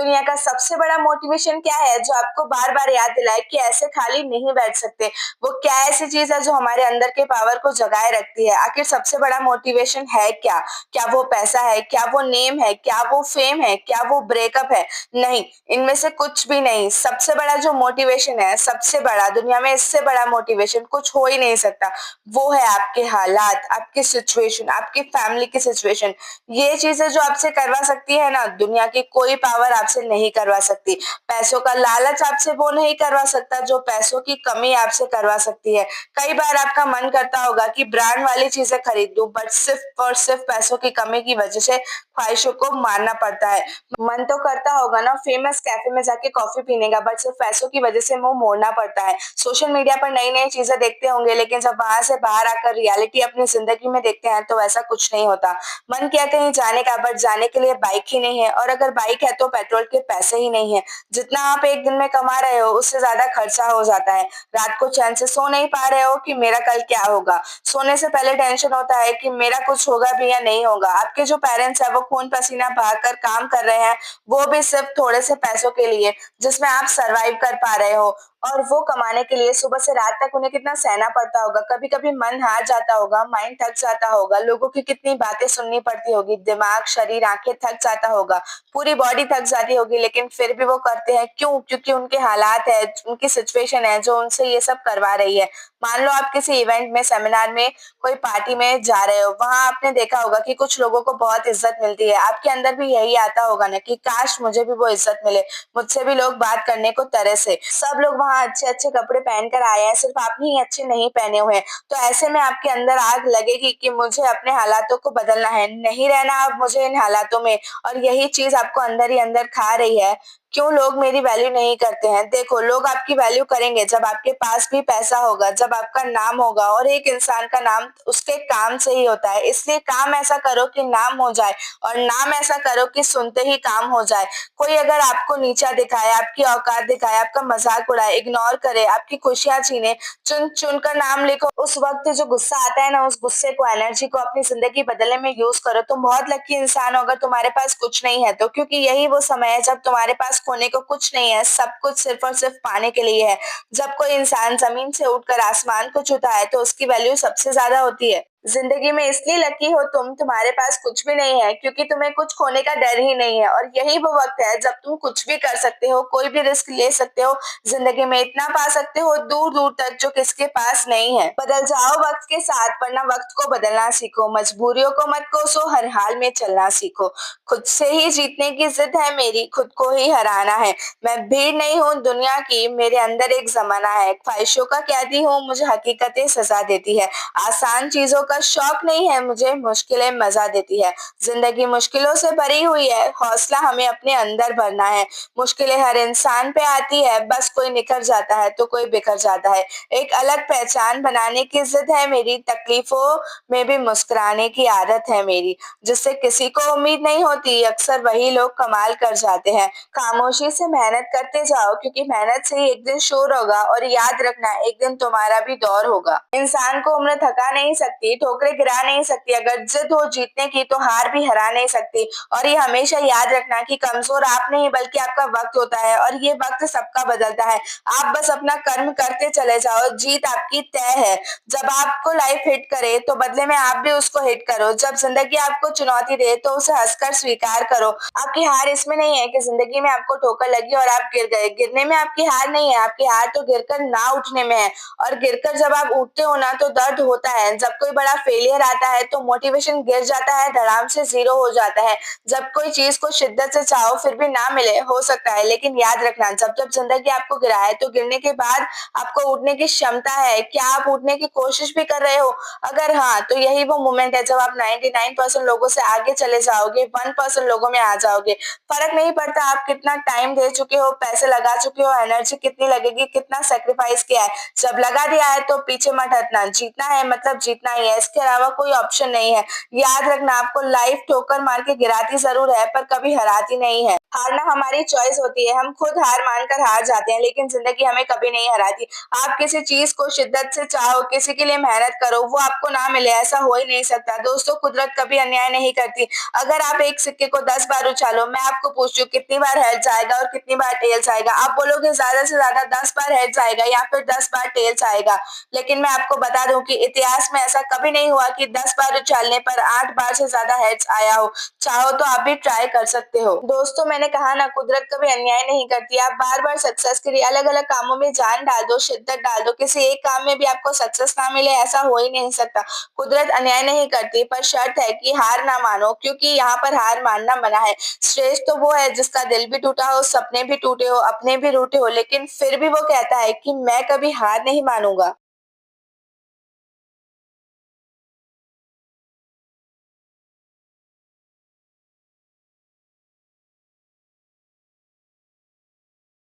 दुनिया का सबसे बड़ा मोटिवेशन क्या है जो आपको बार-बार याद दिलाए कि ऐसे खाली नहीं बैठ सकते? वो क्या ऐसी चीज़ है जो हमारे अंदर के पावर को जगाए रखती है? आखिर सबसे बड़ा मोटिवेशन है क्या? क्या वो पैसा है? क्या वो नेम है? क्या वो फेम है? क्या वो ब्रेकअप है? नहीं, इनमें से कुछ भी नहीं। सबसे बड़ा जो मोटिवेशन है, सबसे बड़ा दुनिया में इससे बड़ा मोटिवेशन कुछ हो ही नहीं सकता। वो है आपके हालात, आपकी सिचुएशन, आपकी फैमिली की सिचुएशन। ये चीज़ें जो आपसे करवा सकती है ना, दुनिया की कोई पावर आपसे नहीं करवा सकती। पैसों का लालच आपसे वो नहीं करवा सकता जो पैसों की कमी आपसे करवा सकती है। कई बार आपका मन करता होगा कि ब्रांड वाली चीज़ें खरीद लूँ, बट सिर्फ़ और सिर्फ़ पैसों की कमी की वजह से ख्वाहिशों को मारना पड़ता है। मन तो करता होगा ना फेमस कैफ़े में जाके कॉफ़ी पीने का, बट सिर्फ़ पैसों की वजह से मुँह मोड़ना पड़ता है। सोशल मीडिया पर नई-नई चीज़ें देखते होंगे, लेकिन जब वहाँ से बाहर आकर रियलिटी अपनी ज़िंदगी में देखते हैं, तो वैसा कुछ नहीं होता। मन किया कहीं जाने का, बट जाने के लिए बाइक ही नहीं है, और अगर बाइक है तो पेट्रोल के पैसे ही नहीं है। जितना आप एक दिन में कमा रहे हो उससे ज़्यादा खर्चा हो जाता है। रात को चैन से सो नहीं पा रहे हो कि मेरा कल क्या होगा? सोने से पहले टेंशन होता है कि मेरा कुछ होगा भी या नहीं होगा। आपके जो पेरेंट्स हैं वो खून पसीना बहाकर काम कर रहे हैं, वो भी सिर्फ़ थोड़े से पैसों के लिए, जिसमें आप सर्वाइव कर पा रहे हो, और वो कमाने के लिए सुबह से रात तक उन्हें कितना सहना पड़ता होगा। कभी-कभी मन हार जाता होगा, माइंड थक जाता होगा, लोगों की कितनी बातें सुननी पड़ती होगी, दिमाग, शरीर, आँखें थक जाता होगा, पूरी बॉडी थक जाती होगी, लेकिन फिर भी वो करते हैं। क्यों? क्योंकि उनके हालात है, उनकी सिचुएशन है जो उनसे ये सब करवा रही है। मान लो आप किसी इवेंट में, सेमिनार में, कोई पार्टी में जा रहे हो, वहाँ आपने देखा होगा कि कुछ लोगों को बहुत इज़्ज़त मिलती है। आपके अंदर भी यही आता होगा ना कि काश मुझे भी वो इज़्ज़त मिले, मुझसे भी लोग बात करने को तरसे। सब लोग वहाँ अच्छे-अच्छे कपड़े पहनकर आए हैं, सिर्फ़ आपने ही अच्छे नहीं पहने हुए हैं। तो ऐसे में आपके अंदर आग लगेगी कि मुझे अपने हालातों को बदलना है, नहीं रहना अब मुझे इन हालातों में, और यही चीज़ आपको अंदर ही अंदर खा रही है। क्यों लोग मेरी वैल्यू नहीं करते हैं? देखो, लोग आपकी वैल्यू करेंगे जब आपके पास भी पैसा होगा, जब आपका नाम होगा, और एक इंसान का नाम उसके काम से ही होता है। इसलिए काम ऐसा करो कि नाम हो जाए, और नाम ऐसा करो कि सुनते ही काम हो जाए। कोई अगर आपको नीचा दिखाए, आपकी औकात दिखाए, आपका मज़ाक उड़ाए, इग्नोर करे, आपकी खुशियाँ छीने, चुन-चुन कर नाम लिखो, उस वक़्त जो गुस्सा आता है ना, उस गुस्से को, एनर्जी को अपनी ज़िंदगी बदलने में यूज़ करो। तुम बहुत लकी इंसान हो अगर तुम्हारे पास कुछ नहीं है तो, क्योंकि यही वो समय है जब तुम्हारे पास खोने को कुछ नहीं है, सब कुछ सिर्फ़ और सिर्फ़ पाने के लिए है। जब कोई इंसान ज़मीन से उठकर आसमान को छूता है, तो उसकी वैल्यू सबसे ज़्यादा होती है। ज़िंदगी में इसलिए लकी हो तुम, तुम्हारे पास कुछ भी नहीं है, क्योंकि तुम्हें कुछ खोने का डर ही नहीं है, और यही वो वक़्त है जब तुम कुछ भी कर सकते हो, कोई भी रिस्क ले सकते हो, ज़िंदगी में इतना पा सकते हो दूर-दूर तक जो किसके पास नहीं है। बदल जाओ वक़्त के साथ, वरना वक़्त को बदलना सीखो, मजबूरियों को मत कोसो, हर हाल में चलना सीखो। खुद से ही जीतने की ज़िद है मेरी, खुद को ही हराना है। मैं भीड़ नहीं हूँ दुनिया की, मेरे अंदर एक ज़माना है। ख्वाहिशों का कैदी हूँ, मुझे हकीकतें सज़ा देती है। आसान चीज़ों का शौक नहीं है मुझे, मुश्किलें मज़ा देती है। ज़िंदगी मुश्किलों से भरी हुई है, हौसला हमें अपने अंदर भरना है। मुश्किलें हर इंसान पे आती है, बस कोई निखर जाता है तो कोई बिखर जाता है। एक अलग पहचान बनाने की ज़िद है मेरी, तकलीफ़ों में भी मुस्कुराने की आदत है मेरी। जिससे किसी को उम्मीद नहीं होती, अक्सर वही लोग कमाल कर जाते हैं। खामोशी से मेहनत करते जाओ, क्योंकि मेहनत से ही एक दिन शोर होगा, और याद रखना एक दिन तुम्हारा भी दौर होगा। इंसान को उम्र थका नहीं सकती, ठोकरें गिरा नहीं सकती, अगर जिद हो जीतने की तो हार भी हरा नहीं सकती। और ये हमेशा याद रखना कि कमज़ोर आप नहीं बल्कि आपका वक़्त होता है, और ये वक़्त सबका बदलता है। आप बस अपना कर्म करते चले जाओ, जीत आपकी तय है। जब आपको लाइफ हिट करे तो बदले में आप भी उसको हिट करो। जब ज़िंदगी आपको चुनौती दे तो उसे हँसकर स्वीकार करो। आपकी हार इसमें नहीं है कि ज़िंदगी में आपको ठोकर लगी और आप गिर गए। गिरने में आपकी हार नहीं है, आपकी हार तो गिरकर ना उठने में है। और गिरकर जब आप उठते हो ना तो दर्द होता है। जब कोई बड़ा फेलियर आता है तो मोटिवेशन गिर जाता है, धड़ाम से ज़ीरो हो जाता है। जब कोई चीज़ को शिद्दत से चाहो फिर भी ना मिले, हो सकता है, लेकिन याद रखना जब-जब ज़िंदगी आपको गिराए तो गिरने के बाद आपको उठने की क्षमता है। क्या आप उठने की कोशिश भी कर रहे हो? अगर हाँ, तो यही वो मोमेंट है जब आप 99% लोगों से आगे चले जाओगे, 1% लोगों में आ जाओगे। फ़र्क नहीं पड़ता आप कितना टाइम दे चुके हो, पैसे लगा चुके हो, एनर्जी कितनी लगेगी, कितना सैक्रिफाइस किया है। जब लगा दिया है तो पीछे मत हटना। जीतना है मतलब जीतना ही है, इसके अलावा कोई ऑप्शन नहीं है। याद रखना, आपको लाइफ ठोकर मार के गिराती जरूर है पर कभी हराती नहीं है। हारना हमारी चॉइस होती है, हम खुद हार मानकर हार जाते हैं, लेकिन जिंदगी हमें कभी नहीं हराती। आप किसी चीज को शिद्दत से चाहो, किसी के लिए मेहनत करो, वो आपको ना मिले ऐसा हो ही नहीं सकता। दोस्तों, कुदरत कभी अन्याय नहीं करती। अगर आप एक सिक्के को 10 बार उछालो, मैं आपको पूछूं कितनी बार हेड जाएगा और कितनी बार टेल्स आएगा? आप बोलोगे ज्यादा से ज्यादा 10 बार हेड जाएगा या फिर 10 बार टेल्स आएगा। लेकिन मैं आपको बता दूं कि इतिहास में ऐसा कभी नहीं हुआ कि 10 बार उछालने पर 8 बार से ज्यादा हेड्स आया हो। चाहो तो आप भी ट्राई कर सकते हो। दोस्तों, मैंने कहा ना, कुदरत कभी अन्याय नहीं करती। आप बार बार सक्सेस के लिए अलग अलग कामों में जान डाल दो, शिद्दत डाल दो, किसी एक काम में भी आपको सक्सेस ना मिले ऐसा हो ही नहीं सकता। कुदरत अन्याय नहीं करती, पर शर्त है कि हार ना मानो, क्योंकि यहाँ पर हार मानना मना है। श्रेष्ठ तो वो है जिसका दिल भी टूटा हो, सपने भी टूटे हो, अपने भी रूठे हो, लेकिन फिर भी वो कहता है कि मैं कभी हार नहीं मानूंगा।